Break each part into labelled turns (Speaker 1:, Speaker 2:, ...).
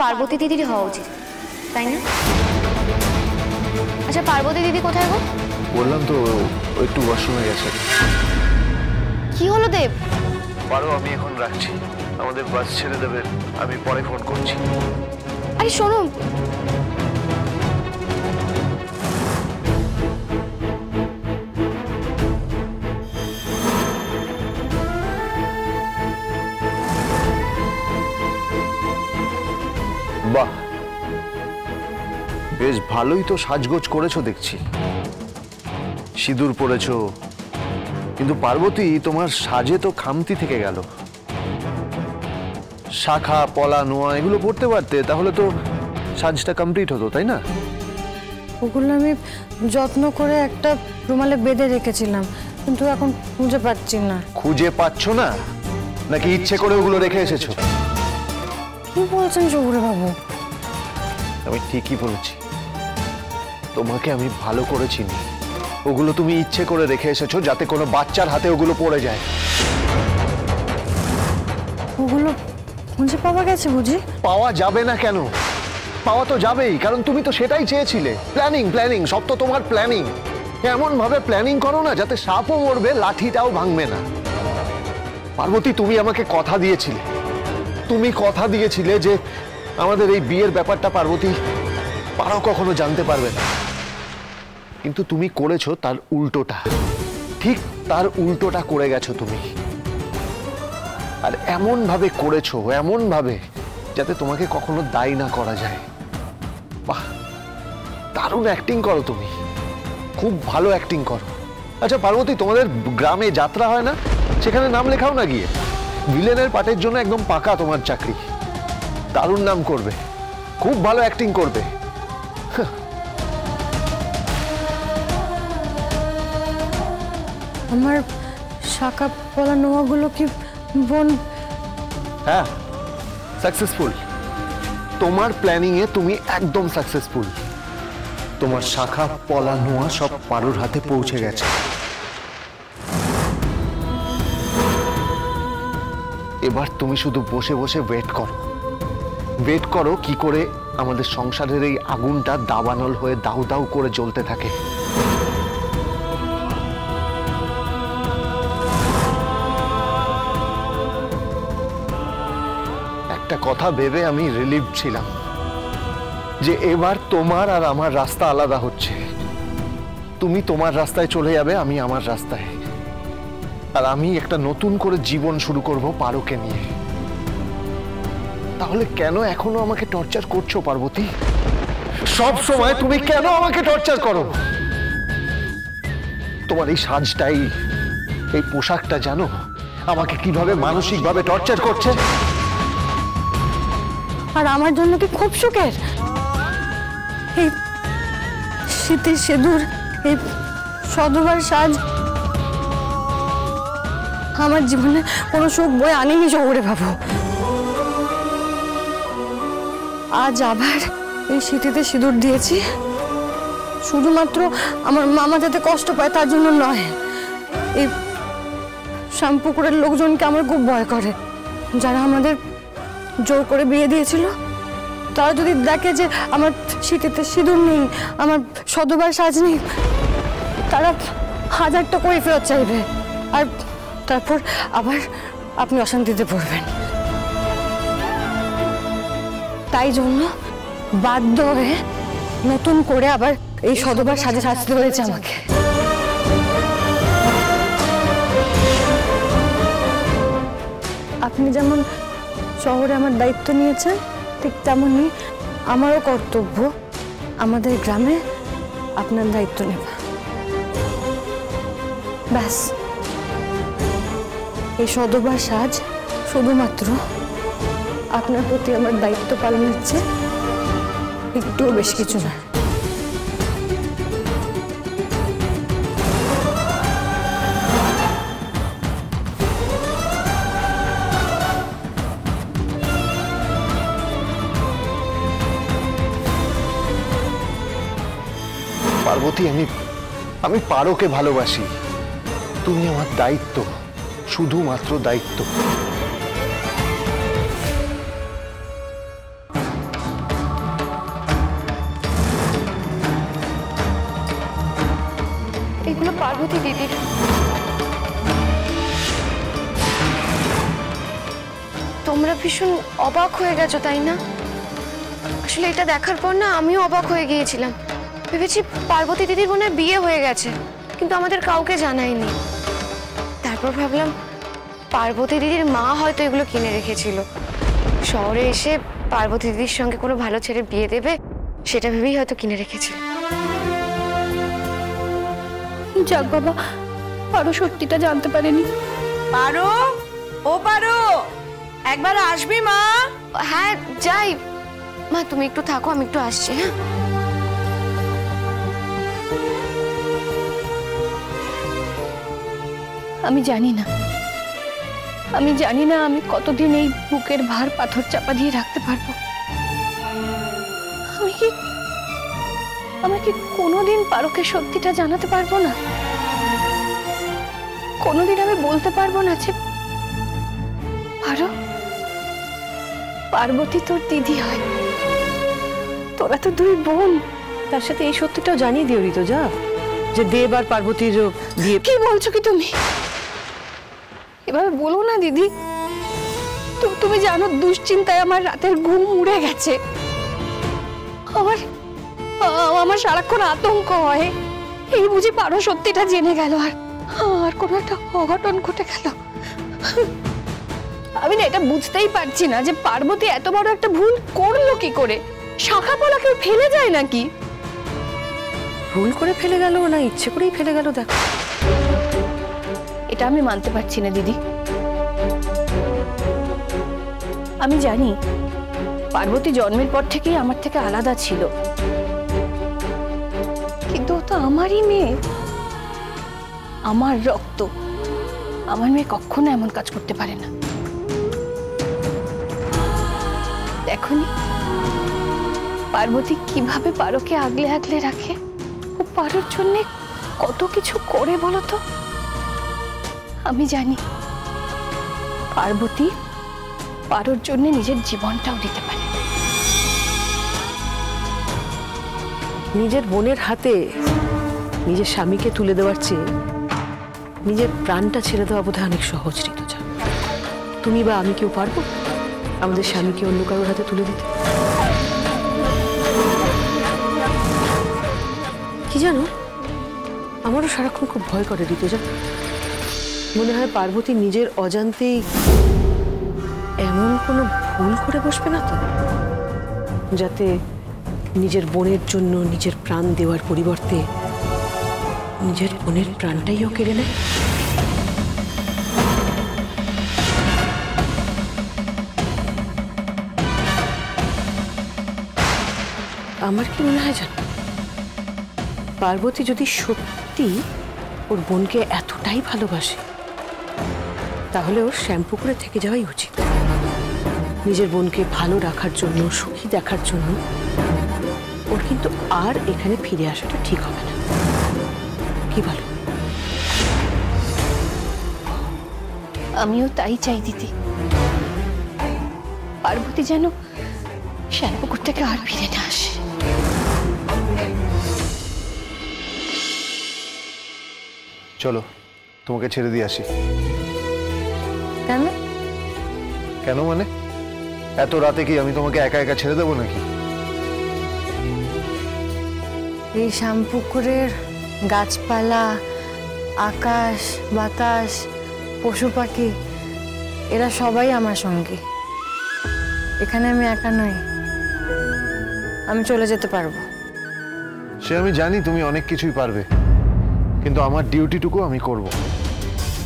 Speaker 1: পার্বতী দিদিরই হওয়া উচিত, তাই না? আচ্ছা, পার্বতী দিদি কোথায় গো?
Speaker 2: বললাম তো একটু ওয়াশরুমে গেছে।
Speaker 1: কি হলো দেব?
Speaker 2: পারো, আমি এখন রাখছি, আমাদের বাস ছেড়ে দেবে, আমি পরে ফোন করছি।
Speaker 1: আরে শোনো,
Speaker 2: বাহ, বেশ ভালোই তো সাজগোজ করেছো দেখছি, সিঁদুর পরেছো, কিন্তু পার্বতী তোমার সাজে তো খামতি থেকে গেল। শাখা পলা নোয়া এগুলো পড়তে পারতে, তাহলে তো সাজটা কমপ্লিট হতো, তাই না?
Speaker 3: ওগুলো আমি যত্ন করে একটা রুমালে বেঁধে রেখেছিলাম, কিন্তু এখন খুঁজে পাচ্ছি না।
Speaker 2: খুঁজে পাচ্ছ না নাকি ইচ্ছে করে ওগুলো রেখে এসেছো?
Speaker 3: কি বলছেন শহুরে বাবু?
Speaker 2: আমি ঠিকই বলেছি, তোমাকে আমি ভালো করে চিনি। ওগুলো তুমি ইচ্ছে করে রেখে এসেছো যাতে কোনো বাচ্চার হাতে ওগুলো পড়ে যায়।
Speaker 3: ওগুলো খুঁজে পাওয়া গেছে বুঝি?
Speaker 2: পাওয়া যাবে না কেন? পাওয়া তো যাবেই, কারণ তুমি তো সেটাই চেয়েছিলে। প্ল্যানিং প্ল্যানিং, সব তো তোমার প্ল্যানিং। এমন ভাবে প্ল্যানিং করো না যাতে সাপও মরবে, লাঠিটাও ভাঙবে না। পার্বতী, তুমি আমাকে কথা দিয়েছিলে, তুমি কথা দিয়েছিলে যে আমাদের এই বিয়ের ব্যাপারটা পার্বতী পারো কখনো জানতে পারবে না, কিন্তু তুমি করেছো তার উল্টোটা। ঠিক তার উল্টোটা করে গেছো তুমি, আর এমন ভাবে করেছো, এমন ভাবে যাতে তোমাকে কখনো দায়ী না করা যায়। বাহ, দারুণ অ্যাক্টিং করো তুমি, খুব ভালো অ্যাক্টিং করো। আচ্ছা পার্বতী, তোমাদের গ্রামে যাত্রা হয় না? সেখানে নাম লেখাও না গিয়ে। ভিলেনের পার্টের জন্য একদম পাকা তোমার চাকরি, দারুণ নাম করবে, খুব ভালো অ্যাক্টিং করবে।
Speaker 3: আমার শাখা পলা নোয়াগুলো কি বোন?
Speaker 2: হ্যাঁ, সাকসেসফুল। তোমার প্ল্যানিং এ তুমি একদম সাকসেসফুল। তোমার শাখা পলা নোয়া সব পারুর হাতে পৌঁছে গেছে। এবার তুমি শুধু বসে বসে ওয়েট করো, ওয়েট করো কি করে আমাদের সংসারের এই আগুনটা দাবানল হয়ে দাউ দাউ করে জ্বলতে থাকে। একটা কথা ভেবে আমি রিলিভ ছিলাম যে এবার তোমার আর আমার রাস্তা আলাদা হচ্ছে। তুমি তোমার রাস্তায় চলে যাবে, আমি আমার রাস্তায়, আর আমি একটা নতুন করে জীবন শুরু করব পারোকে নিয়ে। তাহলে কেন এখনো আমাকে টর্চার করছো পার্বতী? সব সময় তুমি কেন আমাকে টর্চার করো? তোমার এই সাজটাই, এই পোশাকটা জানো আমাকে কিভাবে মানসিকভাবে টর্চার করছে?
Speaker 3: আর আমার জন্য কি খুব সুখের? এই শীতের সিঁদুর, এই সধবার সাজ আমার জীবনে কোনো সুখ বয়ে আনেনি শহুরে বাবু। আজ আবার এই শীতেতে সিঁদুর দিয়েছি শুধুমাত্র আমার মামা যাতে কষ্ট পায় তার জন্য নয়। এই শ্যামপুকুরের লোকজনকে আমার খুব ভয় করে, যারা আমাদের জোর করে বিয়ে দিয়েছিল। তারা যদি দেখে যে আমার শীতেতে সিঁদুর নেই, আমার সধবার সাজ নেই, তারা 1000টা করে ফেরত চাইবে, আর তারপর আবার আপনি অশান্তিতে পড়বেন। তাই জন্য বাধ্য হয়ে নতুন করে আবার এই সধবার সাজে সাজতে হয়েছে আমাকে। আপনি যেমন শহরে আমার দায়িত্ব নিয়েছেন, ঠিক তেমনই আমারও কর্তব্য আমাদের গ্রামে আপনার দায়িত্ব নেওয়া। ব্যাস, এই সধবার সাজ শুধুমাত্র আপনার প্রতি আমার দায়িত্ব পালনের চেয়ে একটুও বেশি কিছু না।
Speaker 2: পার্বতী, আমি পারোকে ভালোবাসি। তুমি আমার দায়িত্ব, শুধুমাত্র দায়িত্ব।
Speaker 1: এগুলো পার্বতী দিদির। তোমরা ভীষণ অবাক হয়ে গেছো তাই না? আসলে এটা দেখার পর না আমিও অবাক হয়ে গিয়েছিলাম। ভেবেছি পার্বতী দিদির মনে হয় বিয়ে হয়ে গেছে, কিন্তু আমাদের কাউকে জানায়নি। তারপর ভাবলাম পার্বতী দিদির মা হয়তো এগুলো কিনে রেখেছিল, শহরে এসে পার্বতী দিদির সঙ্গে কোনো ভালো ছেলে বিয়ে দেবে সেটা ভেবেই হয়তো কিনে রেখেছিল।
Speaker 3: যাক বাবা, পারো সত্যিটা জানতে পারেনি।
Speaker 4: পারো, ও পারো, একবার আসবি মা।
Speaker 1: হ্যাঁ যাই মা, তুমি একটু থাকো, আমি একটু আসছি। হ্যাঁ
Speaker 3: আমি জানি না আমি কতদিন এই বুকের ভার পাথর চাপা দিয়ে রাখতে পারবো। আমি কি কোনোদিন পারোকে সত্যিটা জানাতে পারবো না? কোনোদিন আমি বলতে পারবো না যে পার্বতী তোর দিদি হয়, তোরা তো দুই বোন।
Speaker 4: তার সাথে এই সত্যিটাও জানিয়ে দিও ঋতুজা, যে দেব আর পার্বতীর বিয়ে।
Speaker 3: কি বলছো কি তুমি? এভাবে বলো না দিদি। তুমি জানো দুশ্চিন্তায় আমার রাতের ঘুম উড়ে গেছে। আমার সারাক্ষণ আতঙ্ক হয়, এই বুঝি পারো সত্যিটা জেনে গেল আর কোনো একটা অঘটন ঘটে গেল। আমি না এটা বুঝতেই পারছি না যে পার্বতী এত বড় একটা ভুল করলো কি করে। শাখা পলা কেউ ফেলে যায় নাকি?
Speaker 4: ভুল করে ফেলে গেল না ইচ্ছে করেই ফেলে গেল? দেখো,
Speaker 3: এটা আমি মানতে পারছি না দিদি। আমি জানি পার্বতী জন্মের পর থেকেই আমার থেকে আলাদা ছিল, কিন্তু ও তো আমারই মেয়ে, আমার রক্ত। আমার মেয়ে কখনো এমন কাজ করতে পারে না। দেখনি পার্বতী কিভাবে পারোকে আগলে আগলে রাখে। ও পারোর জন্য কত কিছু করে বলো তো। আমি জানি পার্বতী পারোর জন্য নিজের জীবনটাও দিতে পারে।
Speaker 4: নিজের বোনের হাতে নিজের স্বামীকে তুলে দেওয়ার চেয়ে নিজের প্রাণটা ছেড়ে দেওয়া বোধহয় অনেক সহজ ঋতুজা। তুমি বা আমি কেউ পারবো আমাদের স্বামীকে অন্য কারোর হাতে তুলে দিতে? কি জানো, আমারও সারাক্ষণ খুব ভয় করে ঋতুজা। মনে হয় পার্বতী নিজের অজান্তেই এমন কোনো ভুল করে বসবে না তো, যাতে নিজের বোনের জন্য নিজের প্রাণ দেওয়ার পরিবর্তে নিজের বোনের প্রাণটাই ও কেড়ে নেয়। আমার কি মনে হয় জানো, পার্বতী যদি সত্যি ওর বোনকে এতটাই ভালোবাসে, তাহলে ওর শ্যামপুকুরে থেকে যাওয়াই উচিত। নিজের বোনকে ভালো রাখার জন্য, সুখী দেখার জন্য ওর কিন্তু আর এখানে ফিরে আসাটা ঠিক হবে না। কি বলো?
Speaker 3: আমিও তাই চাই দিদি। পার্বতী যেন শ্যামপুকুর থেকে আর ফিরে না আসে।
Speaker 2: চলো তোমাকে ছেড়ে দিয়ে আসি।
Speaker 3: কেন?
Speaker 2: কেন মানে? এত রাতে কি আমি তোমাকে একা একা ছেড়ে দেবো নাকি?
Speaker 3: এই শ্যামপুকুরের গাছপালা, আকাশ, বাতাস, পশু পাখি, এরা সবাই আমার সঙ্গী। এখানে আমি একা নই, আমি চলে যেতে পারবো।
Speaker 2: সে আমি জানি তুমি অনেক কিছুই পারবে, কিন্তু আমার ডিউটিটুকু আমি করব।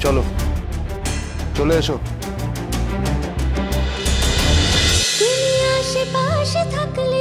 Speaker 2: চলো, চলে এসো।
Speaker 5: তুমি আশেপাশে থাকলে